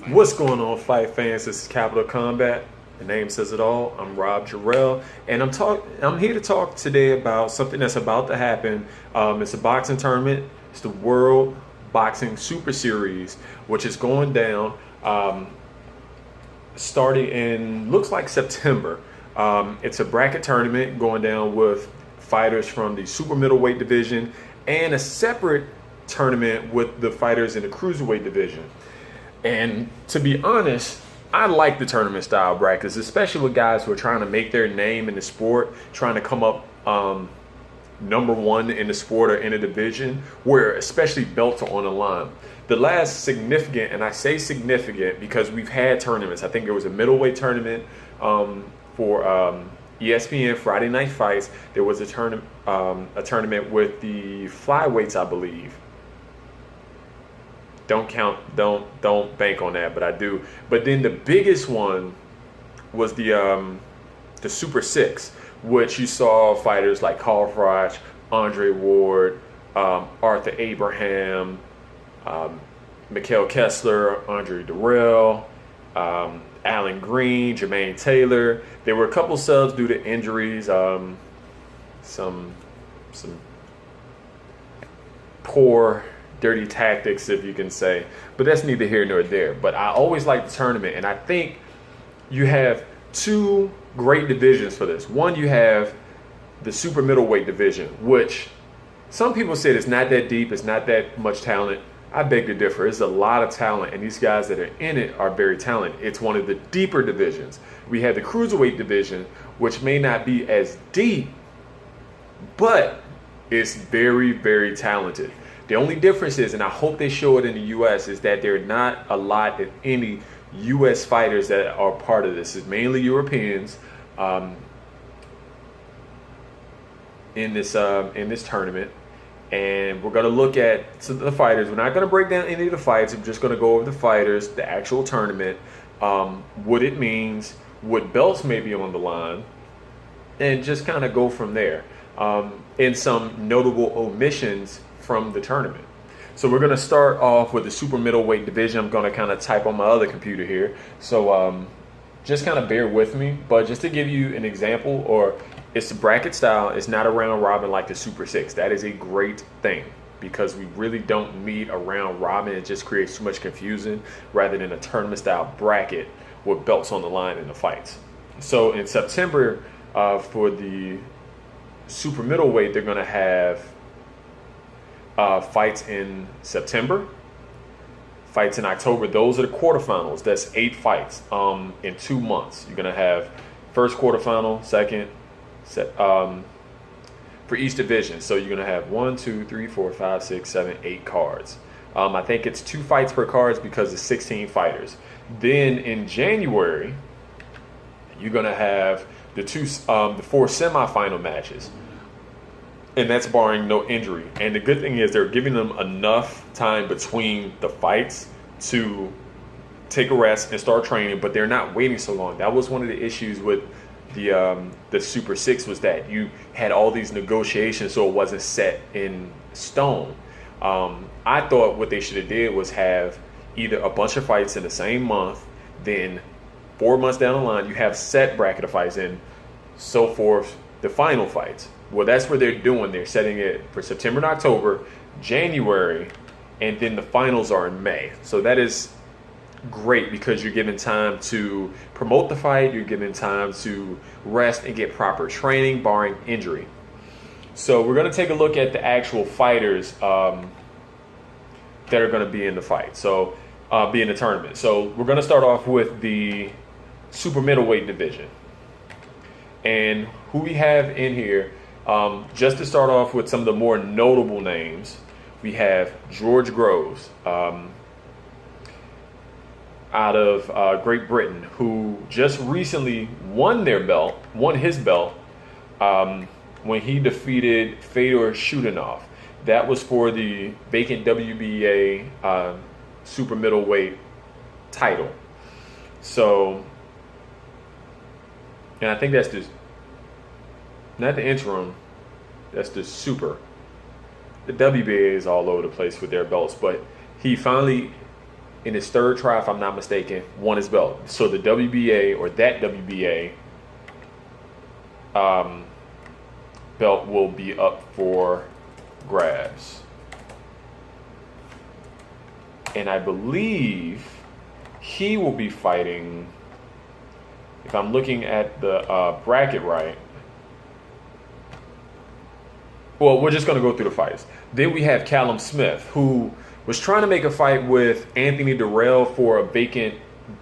What's going on, fight fans? This is Capital Combat. The name says it all. I'm Rob Jarrell, and I'm here to talk today about something that's about to happen. It's a boxing tournament. It's the World Boxing Super Series, which is going down starting in looks like September. It's a bracket tournament going down with fighters from the super middleweight division and a separate tournament with the fighters in the cruiserweight division. And to be honest, I like the tournament style brackets, especially with guys who are trying to make their name in the sport, trying to come up number one in the sport or in a division where especially belts are on the line. The last significant, and I say significant because we've had tournaments. I think there was a middleweight tournament for ESPN Friday Night Fights. There was a tournament with the flyweights, I believe. Don't bank on that, but I do. But then the biggest one was the Super Six, which you saw fighters like Carl Froch, Andre Ward, Arthur Abraham, Mikhail Kessler, Andre Durrell, Alan Green, Jermaine Taylor. There were a couple subs due to injuries, some poor dirty tactics, if you can say, but that's neither here nor there. But I always like the tournament, and I think you have two great divisions for this. One, you have the super middleweight division, which some people said it's not that deep, it's not that much talent. I beg to differ. There's a lot of talent, and these guys that are in it are very talented. It's one of the deeper divisions. We have the cruiserweight division, which may not be as deep, but it's very, very talented. The only difference is, and I hope they show it in the U.S., is that there are not a lot of any U.S. fighters that are part of this. It's mainly Europeans in this tournament, and we're going to look at the fighters. We're not going to break down any of the fights. I'm just going to go over the fighters, the actual tournament, what it means, what belts may be on the line, and just kind of go from there. And some notable omissions from the tournament. So we're going to start off with the super middleweight division. I'm going to kind of type on my other computer here, so just kind of bear with me. But just to give you an example, or it's a bracket style, it's not a round robin like the Super Six. That is a great thing because we really don't need a round robin. It just creates too much confusion rather than a tournament style bracket with belts on the line in the fights. So in September, for the super middleweight, they're going to have fights in September, fights in October. Those are the quarterfinals. That's 8 fights in 2 months. You're gonna have first quarterfinal, second, for each division. So you're gonna have 1, 2, 3, 4, 5, 6, 7, 8 cards. I think it's 2 fights per cards because it's 16 fighters. Then in January, you're gonna have the 4 semifinal matches. And that's barring no injury. And the good thing is they're giving them enough time between the fights to take a rest and start training, but they're not waiting so long. That was one of the issues with the Super Six, was that you had all these negotiations, so it wasn't set in stone. I thought what they should have did was have either a bunch of fights in the same month, then 4 months down the line you have set bracket of fights, and so forth, the final fights. Well, that's what they're doing. They're setting it for September and October, January, and then the finals are in May. So that is great because you're given time to promote the fight, you're given time to rest and get proper training, barring injury. So we're going to take a look at the actual fighters that are going to be in the fight. So be in the tournament. So we're going to start off with the super middleweight division. And who we have in here, just to start off with some of the more notable names, we have George Groves out of Great Britain, who just recently won his belt when he defeated Fedor Shudanov. That was for the vacant WBA super middleweight title. So, and I think that's just not the interim, that's the super. The WBA is all over the place with their belts, but he finally in his third try, if I'm not mistaken, won his belt. So the WBA, or that WBA belt will be up for grabs. And I believe he will be fighting, if I'm looking at the bracket right. Well, we're just going to go through the fights. Then we have Callum Smith, who was trying to make a fight with Anthony Durrell for a vacant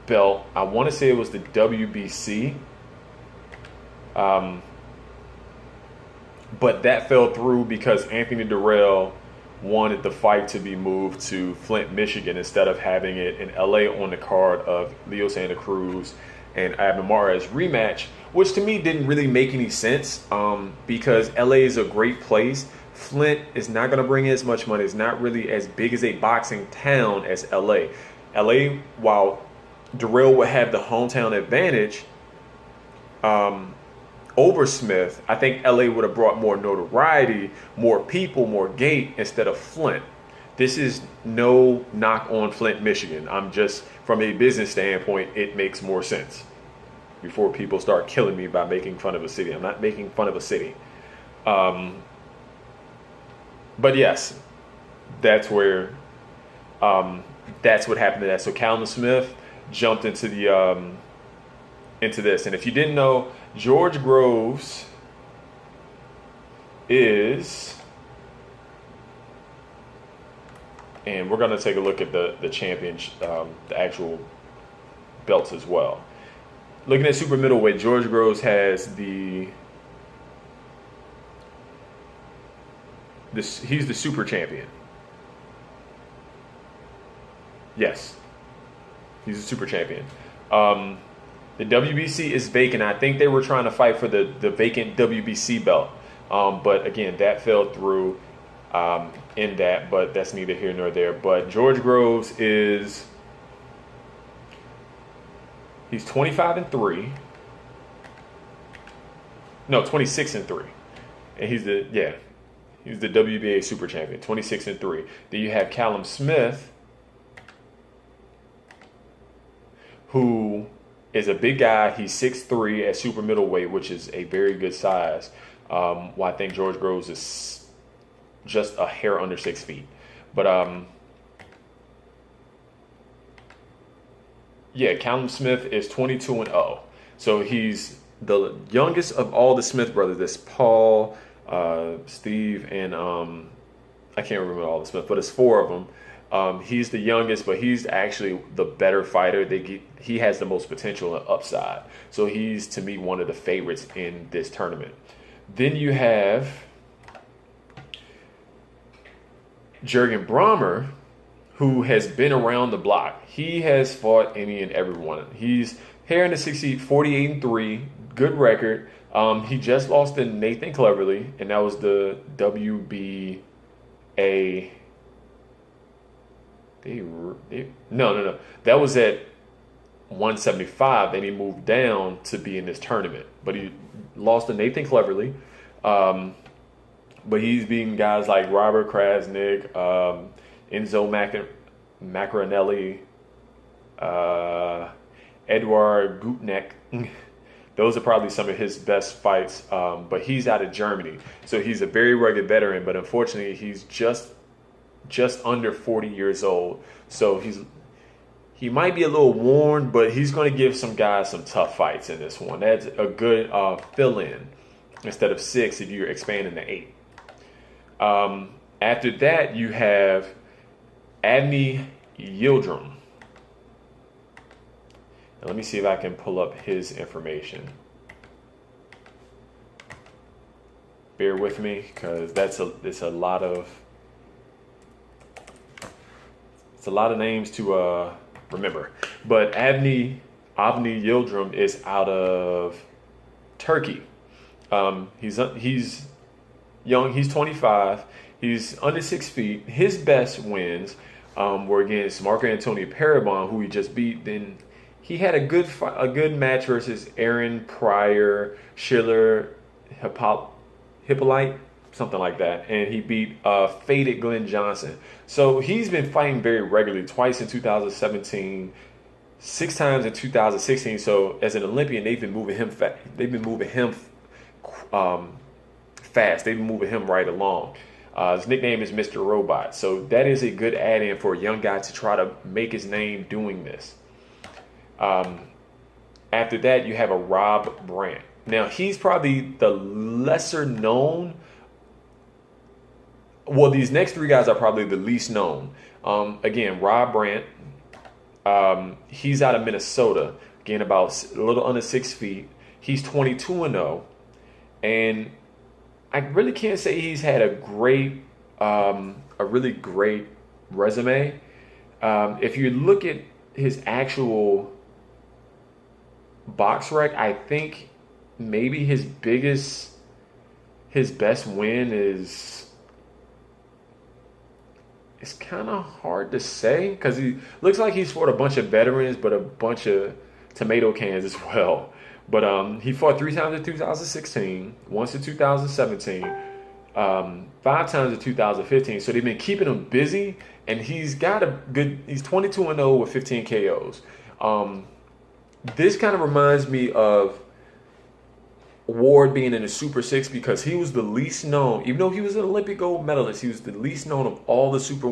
belt. I want to say it was the WBC. But that fell through because Anthony Durrell wanted the fight to be moved to Flint, Michigan, instead of having it in LA on the card of Leo Santa Cruz and Abner Mares rematch, which to me didn't really make any sense, because LA is a great place. Flint is not going to bring in as much money. It's not really as big as a boxing town as LA. LA, while Durrell would have the hometown advantage over Smith, I think LA would have brought more notoriety, more people, more gate instead of Flint. This is no knock on Flint, Michigan. I'm just, from a business standpoint, it makes more sense. Before people start killing me by making fun of a city. I'm not making fun of a city. But yes, that's where, that's what happened to that. So Callum Smith jumped into the, into this. And if you didn't know, George Groves is, and we're going to take a look at the champion, the actual belts as well. Looking at super middleweight, George Groves has he's the super champion. Yes, he's a super champion. The WBC is vacant. I think they were trying to fight for the vacant WBC belt. But again, that fell through in that, but that's neither here nor there. But George Groves is, he's 25-3. No, 26-3. And he's the WBA super champion, 26-3. Then you have Callum Smith, who is a big guy. He's 6'3" at super middleweight, which is a very good size. Well, I think George Groves is just a hair under 6 feet. But yeah, Callum Smith is 22-0. So he's the youngest of all the Smith brothers. This Paul, Steve, and I can't remember all the Smith, but it's 4 of them. He's the youngest, but he's actually the better fighter. He has the most potential and upside. So he's, to me, one of the favorites in this tournament. Then you have Jürgen Brähmer, who has been around the block. He has fought any and everyone. He's here in the 60, 48-3, good record. He just lost to Nathan Cleverly, and that was the WBA. No. That was at 175, and he moved down to be in this tournament. But he lost to Nathan Cleverly. But he's beaten guys like Robert Krasnick, Enzo Maccarinelli, Eduard Gutneck. Those are probably some of his best fights. But he's out of Germany. So he's a very rugged veteran, but unfortunately he's just under 40 years old. So he might be a little worn, but he's going to give some guys some tough fights in this one. That's a good fill-in instead of 6 if you're expanding to 8. After that, you have Avni Yildirim. Now, let me see if I can pull up his information. Bear with me, because it's a lot of names to remember. But Avni Yildirim is out of Turkey. He's young. He's 25. He's under 6 feet. His best wins were against Marco Antonio Parabon, who he just beat. Then he had a good match versus Aaron Pryor, Schiller, Hippolyte, something like that. And he beat faded Glenn Johnson. So he's been fighting very regularly, twice in 2017, 6 times in 2016. So as an Olympian, they've been moving him fast. They've been moving him fast. They've been moving him right along. His nickname is Mr. Robot. So that is a good add-in for a young guy to try to make his name doing this. After that, you have a Rob Brandt. Now, he's probably the lesser known. Well, these next 3 guys are probably the least known. Again, Rob Brandt. He's out of Minnesota. Again, about a little under 6 feet. He's 22-0. And I really can't say he's had a really great resume. If you look at his actual box rec, I think maybe his best win is, it's kind of hard to say because he looks like he's fought a bunch of veterans, but a bunch of tomato cans as well. But he fought 3 times in 2016, once in 2017, 5 times in 2015. So they've been keeping him busy, and he's got he's 22-0 with 15 KOs. This kind of reminds me of Ward being in the Super 6 because he was the least known. Even though he was an Olympic gold medalist, he was the least known of all the super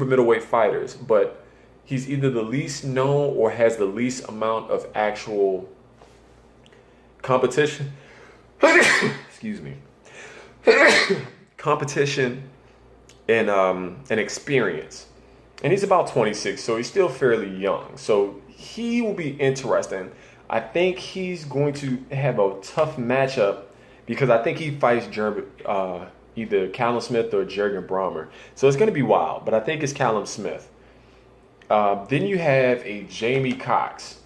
middleweight fighters. But he's either the least known or has the least amount of actual competition. Excuse me. Competition and experience. And he's about 26, so he's still fairly young. So he will be interesting. I think he's going to have a tough matchup because I think he fights either Callum Smith or Jurgen Brahmer. So it's going to be wild, but I think it's Callum Smith. Then you have a Jamie Cox.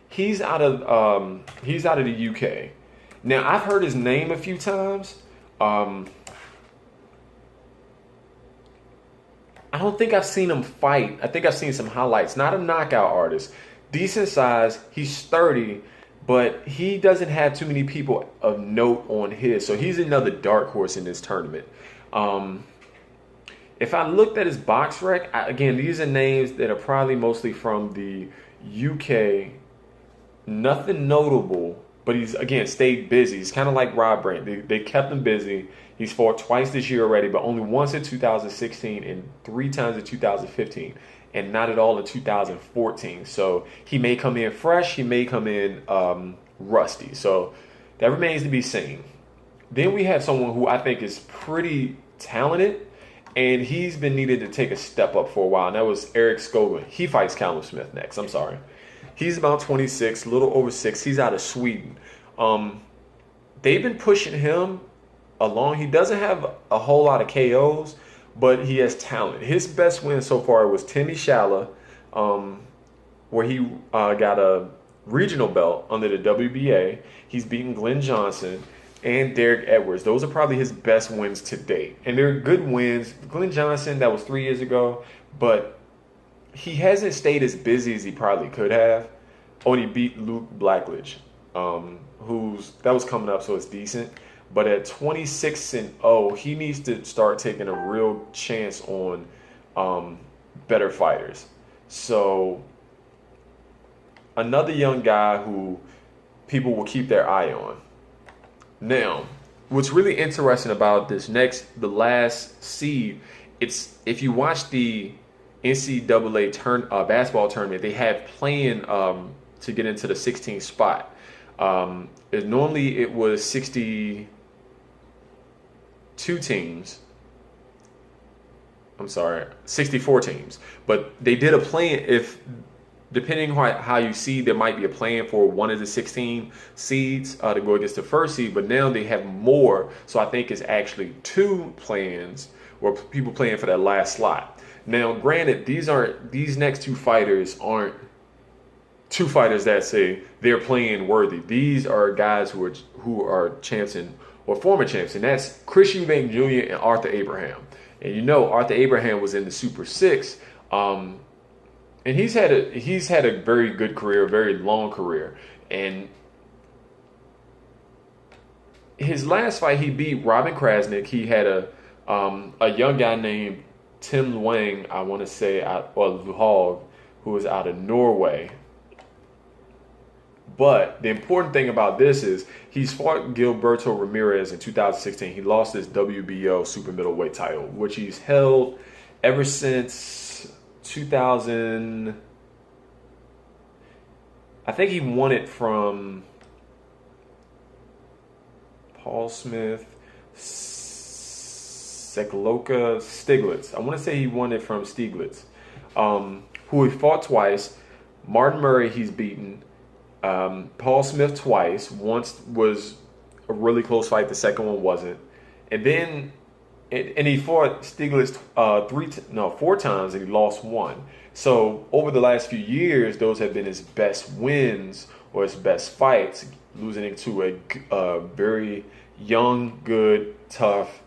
He's out of the UK. Now I've heard his name a few times. I don't think I've seen him fight. I think I've seen some highlights. Not a knockout artist. Decent size. He's 30, but he doesn't have too many people of note on his. So he's another dark horse in this tournament. If I looked at his box rec, again, these are names that are probably mostly from the UK. Nothing notable, but he's, again, stayed busy. He's kind of like Rob Brandt. They kept him busy. He's fought twice this year already, but only once in 2016 and 3 times in 2015, and not at all in 2014. So he may come in fresh. He may come in rusty. So that remains to be seen. Then we have someone who I think is pretty talented, and he's been needed to take a step up for a while, and that was Eric Skoglund. He fights Callum Smith next. I'm sorry. He's about 26, a little over 6. He's out of Sweden. They've been pushing him along. He doesn't have a whole lot of KOs, but he has talent. His best win so far was Timmy Shala, where he got a regional belt under the WBA. He's beaten Glenn Johnson and Derek Edwards. Those are probably his best wins to date. And they're good wins. Glenn Johnson, that was 3 years ago, but he hasn't stayed as busy as he probably could have. Oh, and he beat Luke Blackledge, that was coming up, so it's decent. But at 26-0, he needs to start taking a real chance on better fighters. So another young guy who people will keep their eye on. Now, what's really interesting about the last seed, it's if you watch the NCAA basketball tournament, they have playing to get into the 16th spot. Normally it was 62 teams. I'm sorry, 64 teams. But they did a play-in. Depending on how you see, there might be a plan for one of the 16 seeds to go against the first seed. But now they have more. So I think it's actually 2 plans or people playing for that last slot. Now, granted, these next 2 fighters aren't 2 fighters that say they're playing worthy. These are guys who are champs or former champs, and that's Chris Eubank Jr. and Arthur Abraham. And you know, Arthur Abraham was in the Super 6, and he's had a very good career, a very long career. And his last fight, he beat Robin Krasnick. He had a young guy named Tim Wang, I want to say, or Luhog, who was out of Norway. But the important thing about this is he's fought Gilberto Ramirez in 2016. He lost his WBO super middleweight title, which he's held ever since 2000. I think he won it from Paul Smith, Sekloka, Stiglitz. I want to say he won it from Stiglitz, who he fought twice. Martin Murray, he's beaten. Paul Smith twice. Once was a really close fight. The second one wasn't. And then, and he fought Stiglitz 4 times, and he lost one. So over the last few years, those have been his best wins or his best fights, losing to a very young, good, tough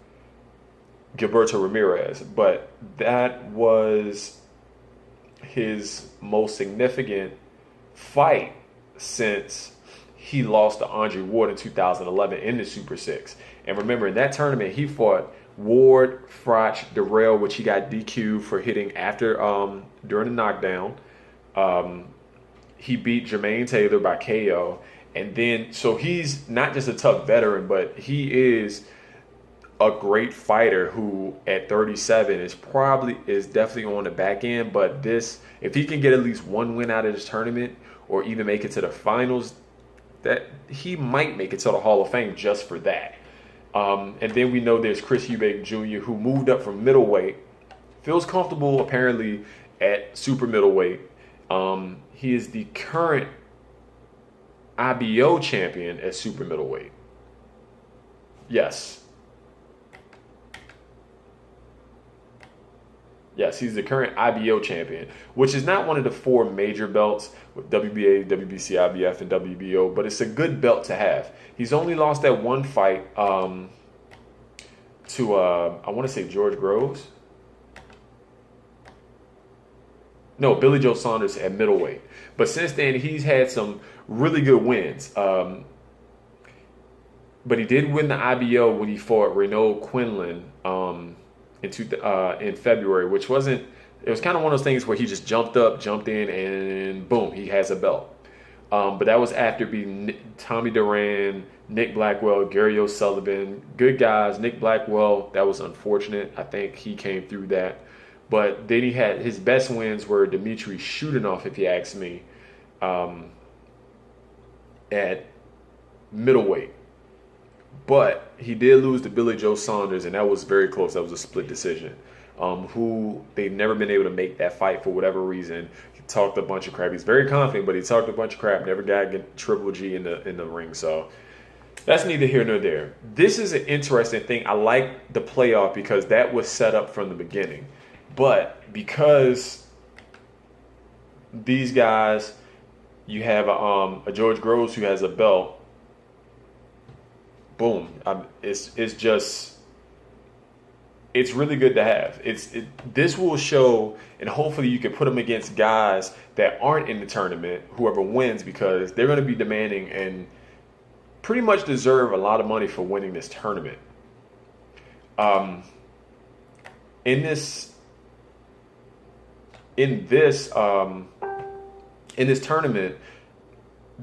Gilberto Ramirez. But that was his most significant fight since he lost to Andre Ward in 2011 in the Super 6. And remember, in that tournament, he fought Ward, Froch, Darrell, which he got DQ'd for hitting after during the knockdown. He beat Jermaine Taylor by KO. And then, so he's not just a tough veteran, but he is a great fighter who at 37 is definitely on the back end. But this, if he can get at least one win out of this tournament or even make it to the finals, that he might make it to the Hall of Fame just for that. And then we know there's Chris Eubank Jr., who moved up from middleweight, feels comfortable apparently at super middleweight. He is the current IBO champion at super middleweight. Yes, he's the current IBO champion, which is not one of the 4 major belts with WBA, WBC, IBF, and WBO, but it's a good belt to have. He's only lost that one fight to, I want to say George Groves. No, Billy Joe Saunders at middleweight. But since then, he's had some really good wins. But he did win the IBO when he fought Renaud Quinlan in February, which wasn't, it was kind of one of those things where he just jumped in, and boom, he has a belt. But that was after beating Tommy Duran, Nick Blackwell, Gary O'Sullivan, good guys. Nick Blackwell, that was unfortunate. I think he came through that. But then he had his best wins were Dmitry Shudanov, if you ask me, at middleweight. But he did lose to Billy Joe Saunders, and that was very close. That was a split decision. Who they've never been able to make that fight for whatever reason. He talked a bunch of crap. He's very confident, but he talked a bunch of crap. Never got Triple G in the ring. So that's neither here nor there. This is an interesting thing. I like the playoff because that was set up from the beginning. But because these guys, you have a George Groves who has a belt. Boom! It's really good to have. This will show, and hopefully you can put them against guys that aren't in the tournament, whoever wins, because they're going to be demanding and pretty much deserve a lot of money for winning this tournament. In this tournament,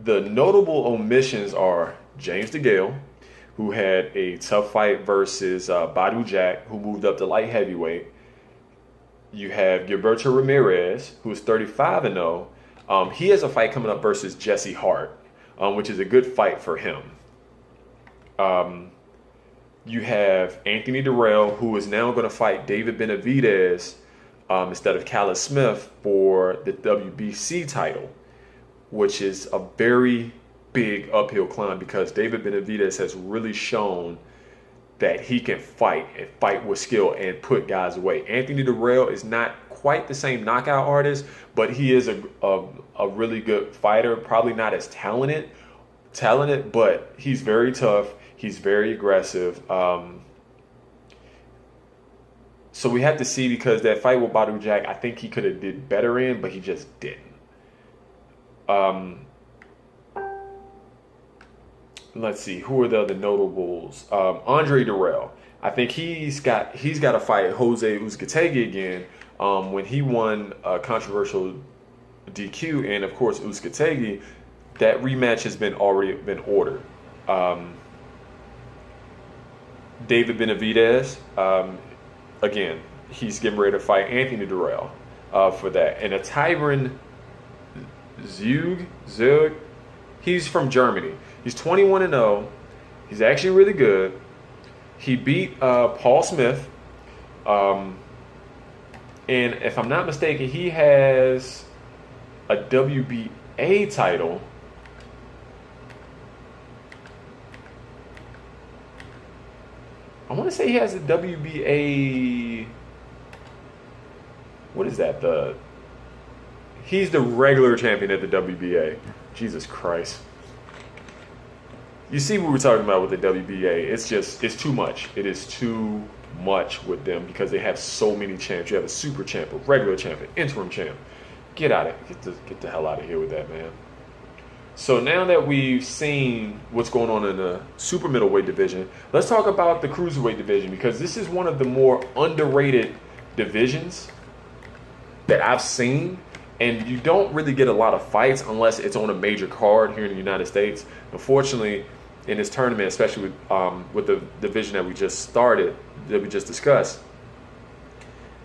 the notable omissions are James DeGale, who had a tough fight versus Badu Jack, who moved up to light heavyweight. You have Gilberto Ramirez, who is 35-0. He has a fight coming up versus Jesse Hart, which is a good fight for him. You have Anthony Durrell, who is now going to fight David Benavidez instead of Callum Smith for the WBC title, which is a very big uphill climb because David Benavidez has really shown that he can fight and fight with skill and put guys away. Anthony Durrell is not quite the same knockout artist, but he is a really good fighter. Probably not as talented, but he's very tough. He's very aggressive. So we have to see, because that fight with Badu Jack, I think he could have did better in, but he just didn't. let's see, who are the other notables? Andre Durrell. I think he's got to fight Jose Uzcategui again. When he won a controversial DQ, and of course Uzcategui, that rematch has already been ordered. David Benavidez, again, he's getting ready to fight Anthony Durrell for that. And a Tyron Zug, he's from Germany. He's 21-0. He's actually really good. He beat Paul Smith. And if I'm not mistaken, he has a WBA title. I want to say he has a WBA. What is that? He's the regular champion at the WBA. Jesus Christ. You see what we're talking about with the WBA. It's too much. It is too much with them because they have so many champs. You have a super champ, a regular champ, an interim champ. Get the hell out of here with that, man. So now that we've seen what's going on in the super middleweight division, let's talk about the cruiserweight division, because this is one of the more underrated divisions that I've seen, and you don't really get a lot of fights unless it's on a major card here in the United States. Unfortunately, in this tournament, especially with the division that we just discussed,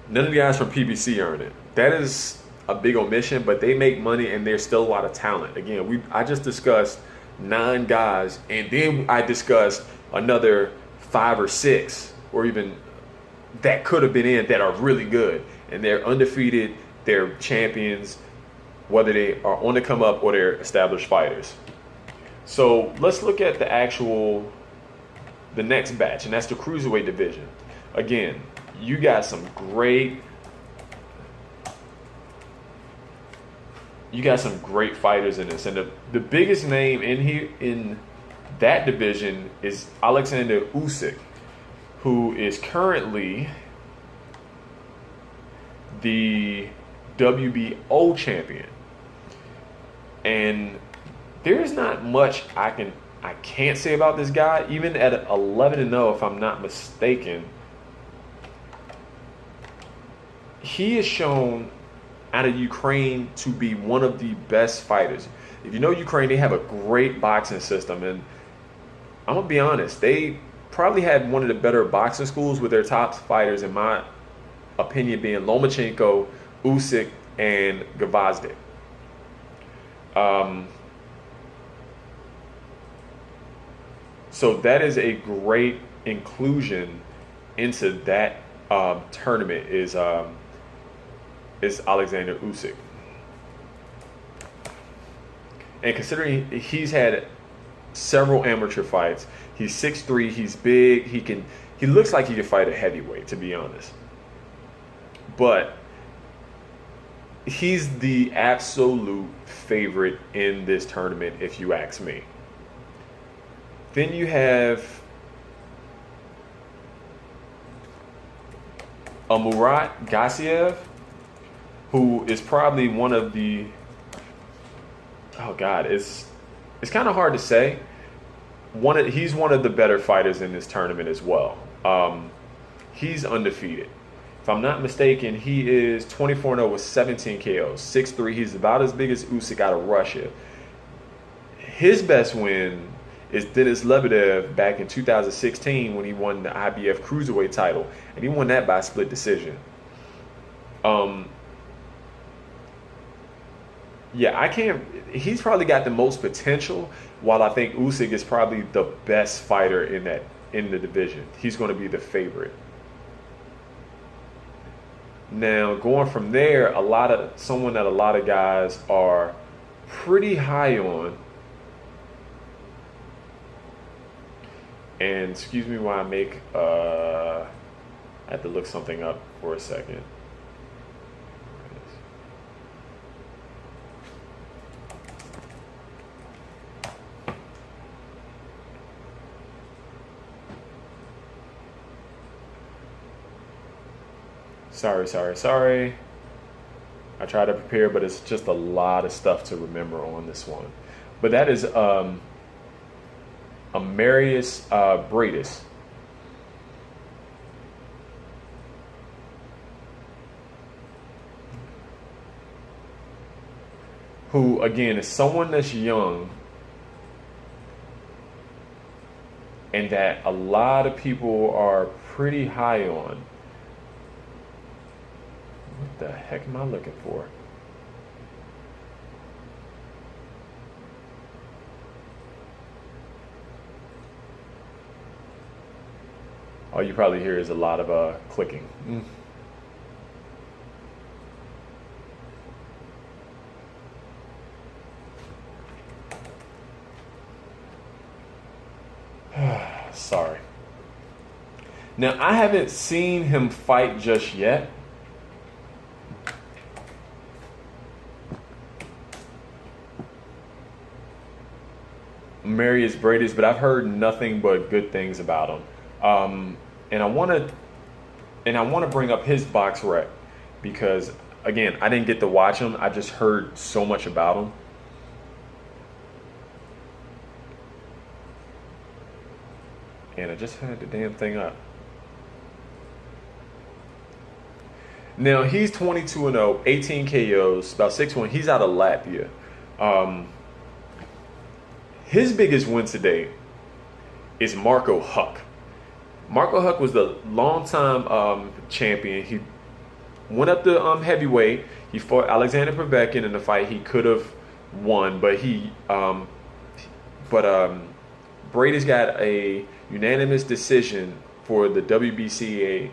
none of the guys from PBC earn it. That is a big omission, but they make money and there's still a lot of talent. Again, I just discussed 9 guys, and then I discussed another 5 or 6, or even that could have been in, that are really good, and they're undefeated, they're champions, whether they are on the come up or they're established fighters. So let's look at the next batch, and that's the cruiserweight division. Again, you got some great fighters in this, and the biggest name in that division is Alexander Usyk, who is currently the WBO champion. And there is not much I can't say about this guy. Even at 11-0, if I'm not mistaken, he is shown out of Ukraine to be one of the best fighters. If you know Ukraine, they have a great boxing system, and I'm gonna be honest, they probably had one of the better boxing schools, with their top fighters, in my opinion, being Lomachenko, Usyk, and Gvozdyk. So that is a great inclusion into that tournament is Alexander Usyk. And considering he's had several amateur fights, he's 6'3", he's big, he looks like he could fight a heavyweight, to be honest. But he's the absolute favorite in this tournament, if you ask me. Then you have Murat Gassiev, who is probably one of the, it's kind of hard to say. He's one of the better fighters in this tournament as well. He's undefeated. If I'm not mistaken, he is 24-0 with 17 KOs, 6'3". He's about as big as Usyk out of Russia. His best win is Denis Lebedev back in 2016 when he won the IBF Cruiserweight title, and he won that by split decision. He's probably got the most potential, while I think Usyk is probably the best fighter in the division. He's going to be the favorite. Now, going from there, someone that a lot of guys are pretty high on, and excuse me while I have to look something up for a second. Sorry. I try to prepare, but it's just a lot of stuff to remember on this one. But that is Amarius Bradis. Who, again, is someone that's young and that a lot of people are pretty high on. What the heck am I looking for? All you probably hear is a lot of clicking. Sorry. Now, I haven't seen him fight just yet. Marius Bradis, but I've heard nothing but good things about him. And I want to bring up his box rec because, again, I didn't get to watch him. I just heard so much about him. And I just had the damn thing up. Now, he's 22-0, 18 KOs, about 6'1". He's out of Latvia. His biggest win today is Marco Huck. Marco Huck was the longtime champion. He went up to heavyweight. He fought Alexander Povetkin in a fight he could have won, but Brady's got a unanimous decision for the WBC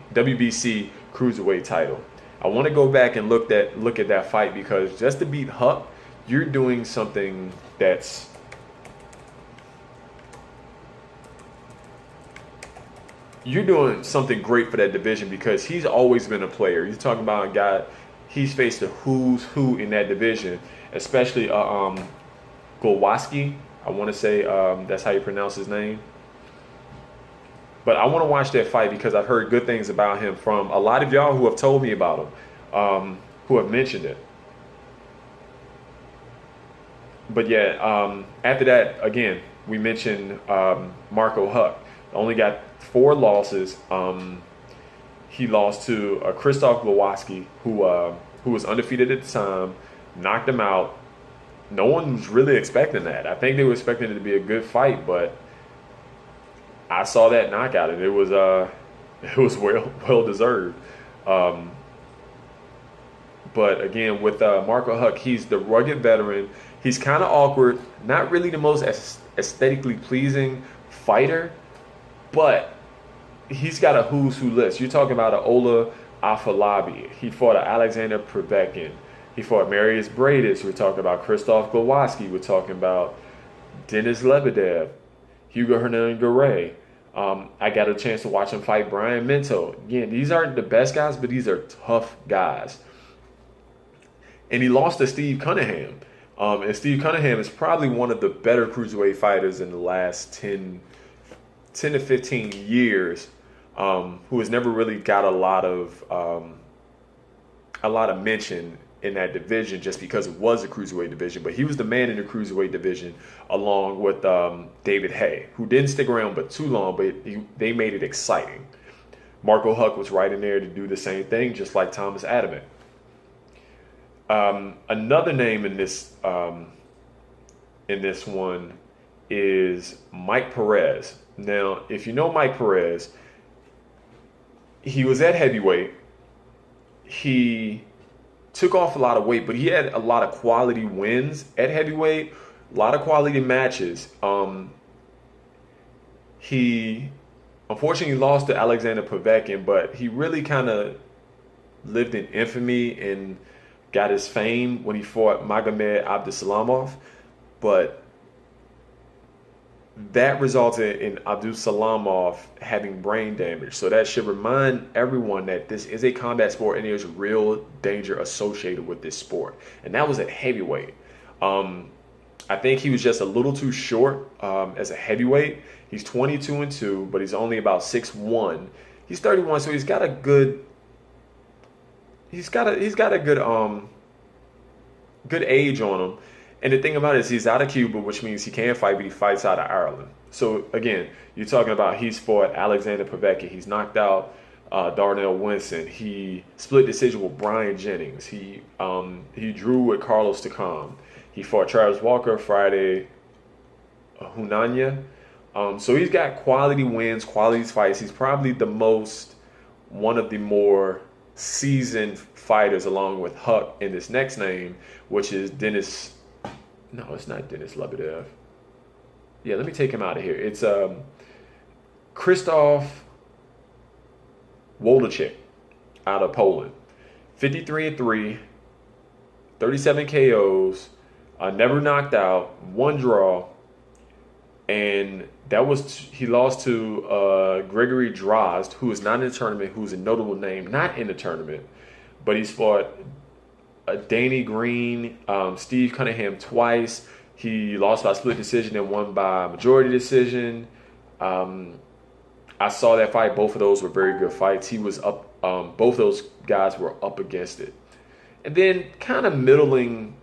cruiserweight title. I want to go back and look at that fight because just to beat Huck, you're doing something that's great for that division because he's always been a player. You're talking about a guy, he's faced the who's who in that division, especially Glowacki. I want to say that's how you pronounce his name. But I want to watch that fight because I've heard good things about him from a lot of y'all who have told me about him, who have mentioned it. But yeah, after that, again, we mentioned Marco Huck. Only got 4 losses. He lost to Krzysztof Glowacki, who was undefeated at the time, knocked him out. No one was really expecting that. I think they were expecting it to be a good fight, but I saw that knockout, and it was well deserved. But again, with Marco Huck, he's the rugged veteran. He's kind of awkward, not really the most aesthetically pleasing fighter, but he's got a who's who list. You're talking about an Ola Afolabi. He fought an Alexander Povetkin. He fought Marius Bradis. We're talking about Krzysztof Glowacki. We're talking about Denis Lebedev, Hugo Hernan-Garay. I got a chance to watch him fight Brian Minto. Again, these aren't the best guys, but these are tough guys. And he lost to Steve Cunningham. And Steve Cunningham is probably one of the better cruiserweight fighters in the last 10 to 15 years, who has never really got a lot of mention in that division just because it was a cruiserweight division. But he was the man in the cruiserweight division along with David Haye, who didn't stick around but too long, but they made it exciting. Marco Huck was right in there to do the same thing, just like Thomas Adamant. Another name in this one is Mike Perez. Now, if you know Mike Perez, he was at heavyweight. He took off a lot of weight, but he had a lot of quality wins at heavyweight, a lot of quality matches. He unfortunately lost to Alexander Povetkin, but he really kind of lived in infamy and got his fame when he fought Magomed Abdusalamov. But that resulted in Abdusalamov having brain damage. So that should remind everyone that this is a combat sport and there's real danger associated with this sport. And that was at heavyweight. I think he was just a little too short as a heavyweight. He's 22-2, but he's only about 6'1". He's 31, so he's got a good good age on him. And the thing about it is he's out of Cuba, which means he can't fight, but he fights out of Ireland. So again, you're talking about he's fought Alexander Povetkin. He's knocked out Darnell Winston. He split decision with Brian Jennings. He drew with Carlos Takam. He fought Travis Walker, Friday Hunanya. So he's got quality wins, quality fights. He's probably one of the more seasoned fighters, along with Huck in this next name, which is Dennis. No, it's not Dennis Lebedev. Yeah, let me take him out of here. It's Krzysztof Wolochik out of Poland. 53-3, 37 KOs, never knocked out, one draw, and he lost to Gregory Drozd, who is not in the tournament, who's a notable name, not in the tournament, but he's fought Danny Green, Steve Cunningham twice. He lost by split decision and won by majority decision. I saw that fight. Both of those were very good fights. He was up. Both those guys were up against it. And then kind of middling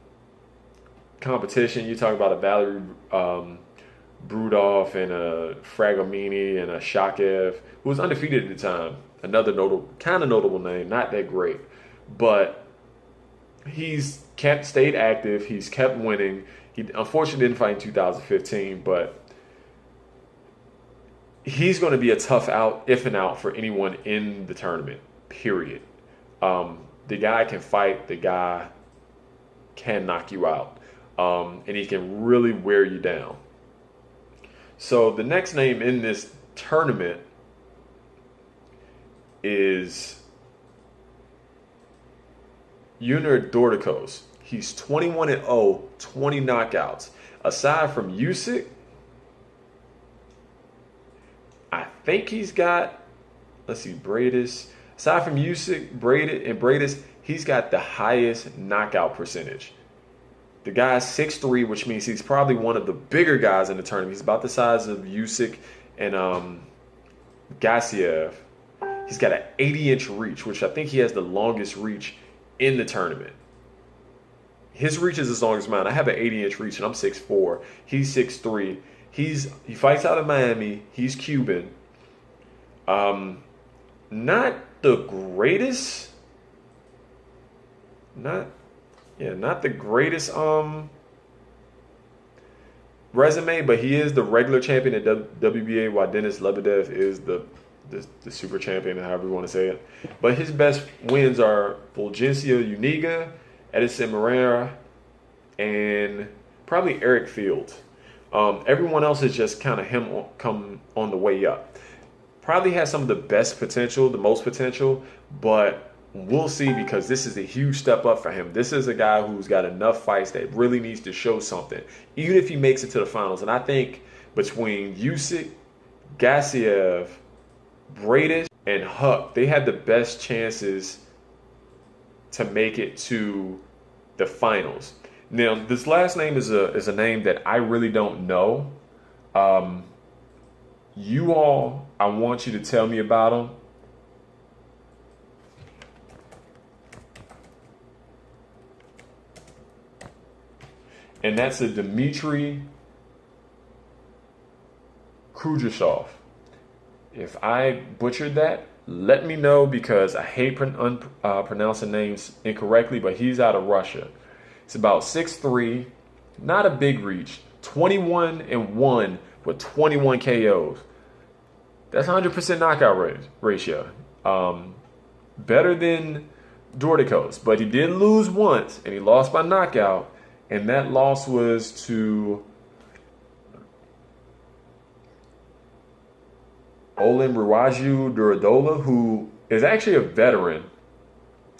competition. You talk about a Valery Brudov and a Fragomini and a Shakev, who was undefeated at the time. Another notable name, not that great. But he's stayed active. He's kept winning. He unfortunately didn't fight in 2015, but he's going to be a tough out, if an out, for anyone in the tournament, period. The guy can fight. The guy can knock you out. And he can really wear you down. So the next name in this tournament is Yunir Dordikos. He's 21-0, 20 knockouts. Aside from Usyk, I think he's got, Bradis. Aside from Usyk, Bradis, he's got the highest knockout percentage. The guy's 6'3", which means he's probably one of the bigger guys in the tournament. He's about the size of Usyk and Gassiev. He's got an 80-inch reach, which I think he has the longest reach in the tournament. His reach is as long as mine. I have an 80-inch reach, and I'm 6'4". He's 6'3". He fights out of Miami. He's Cuban. Not the greatest. Not the greatest resume, but he is the regular champion at WBA, while Dennis Lebedev is the super champion, however you want to say it. But his best wins are Fulgencio Uniga, Edison Moreira, and probably Eric Fields. Everyone else is just kind of come on the way up. Probably has some of the best potential, the most potential, but we'll see, because this is a huge step up for him. This is a guy who's got enough fights that really needs to show something, even if he makes it to the finals. And I think between Usyk, Gassiev, Bradis, and Huck, they had the best chances to make it to the finals. Now, this last name is a name that I really don't know. You all, I want you to tell me about him. And that's a Dmitry Krujashov. If I butchered that, let me know, because I hate pronouncing names incorrectly, but he's out of Russia. It's about 6'3", not a big reach, 21-1 with 21 KOs. That's 100% knockout ratio. Better than Dordikos, but he did lose once, and he lost by knockout, and that loss was to Olin Ruaju Duradola, who is actually a veteran.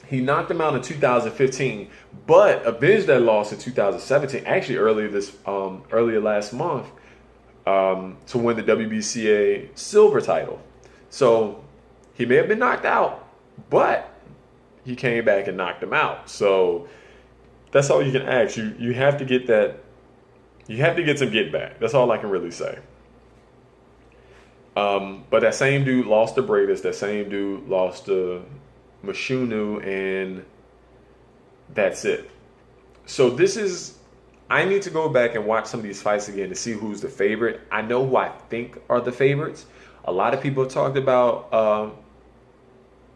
He knocked him out in 2015, but avenged that loss in 2017, actually earlier last month, to win the WBCA silver title. So he may have been knocked out, but he came back and knocked him out. So that's all you can ask. You have to get that. You have to get some get back. That's all I can really say. But that same dude lost to Bradis. That same dude lost to Mashunu, and that's it. So this is I need to go back and watch some of these fights again to see who's the favorite. I know who I think are the favorites. A lot of people have talked about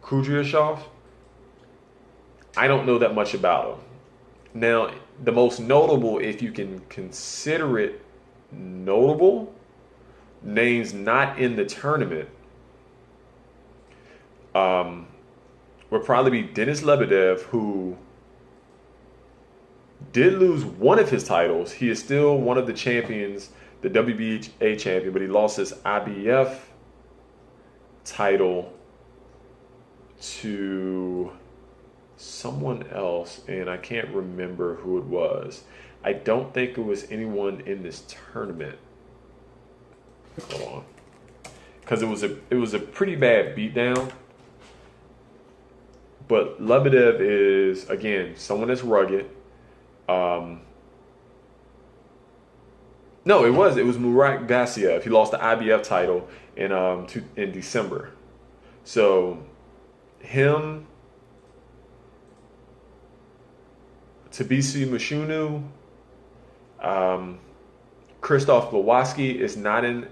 Kudryashov. I don't know that much about him. Now, the most notable, if you can consider it notable, names not in the tournament would probably be Denis Lebedev, who did lose one of his titles. He is still one of the champions, the WBA champion, but he lost his IBF title to someone else, and I can't remember who it was. I don't think it was anyone in this tournament. Hold on, because it was a pretty bad beatdown. But Lebedev is, again, someone that's rugged. No, it was Murat Gassiev. He lost the IBF title in December. So him, Tbilisi Mushunu, Krzysztof Blawacki is not in.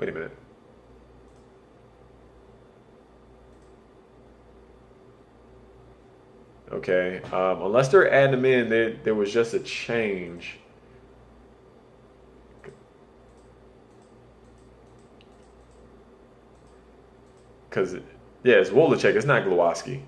Wait a minute. Okay, unless they're adding them in, there was just a change. Because it's Wolochek. It's not Glowacki.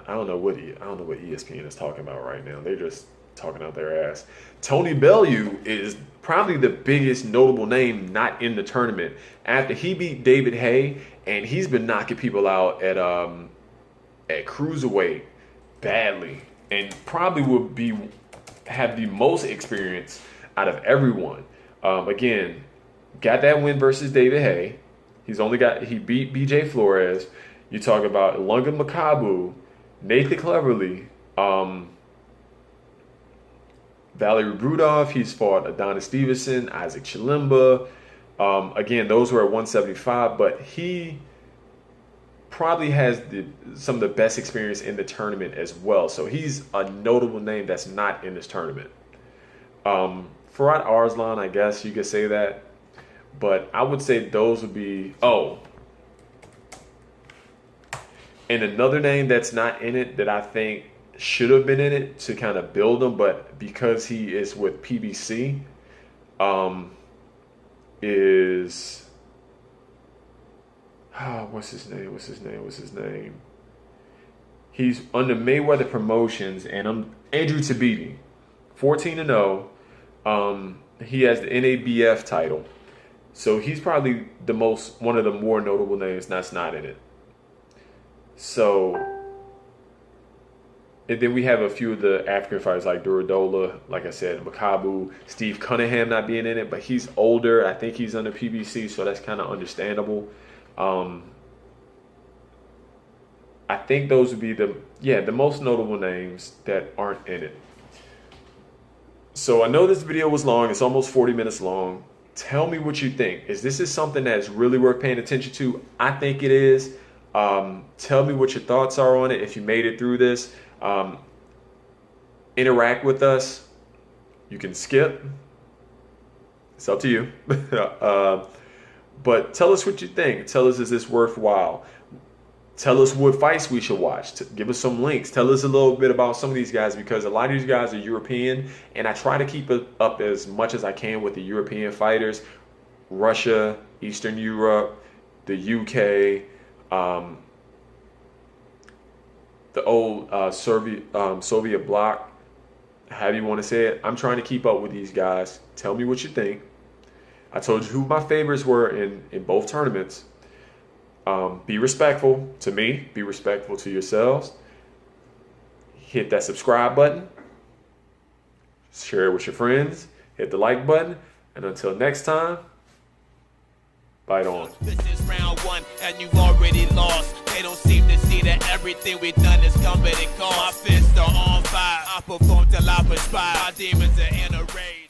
I don't know what ESPN is talking about right now. They're just talking out their ass. Tony Bellew is probably the biggest notable name not in the tournament after he beat David Haye, and he's been knocking people out at cruiserweight badly, and probably would have the most experience out of everyone. Again, got that win versus David Haye. He beat BJ Flores. You talk about Ilunga Makabu, Nathan Cleverly, Valery Brudov. He's fought Adonis Stevenson, Isaac Chilemba. Again, those were at 175, but he probably has some of the best experience in the tournament as well. So he's a notable name that's not in this tournament. Farad Arslan, I guess you could say that. But I would say those would be... Oh. And another name that's not in it that I think should have been in it to kind of build him, but because he is with PBC, is... What's his name? He's under Mayweather Promotions, and I'm Andrew Tabiti, 14-0. He has the NABF title, so he's probably one of the more notable names that's not in it. So, and then we have a few of the African fighters like Duradola, like I said, Makabu, Steve Cunningham not being in it, but he's older. I think he's under PBC, so that's kind of understandable. I think those would be the most notable names that aren't in it. So I know this video was long. It's almost 40 minutes long. Tell me what you think. Is this something that's really worth paying attention to? I think it is. Tell me what your thoughts are on it. If you made it through this, interact with us. You can skip. It's up to you. But tell us what you think. Tell us, is this worthwhile? Tell us what fights we should watch. Give us some links. Tell us a little bit about some of these guys, because a lot of these guys are European, and I try to keep it up as much as I can with the European fighters. Russia, Eastern Europe, the UK, the old Soviet bloc, however you want to say it. I'm trying to keep up with these guys. Tell me what you think. I told you who my favorites were in both tournaments. Be respectful to me. Be respectful to yourselves. Hit that subscribe button. Share it with your friends. Hit the like button. And until next time, fight on. This is round one, and you've already lost. They don't seem to see that everything we've done is coming and gone. My fists are on fire. I perform till I perspire. My demons are in a rage.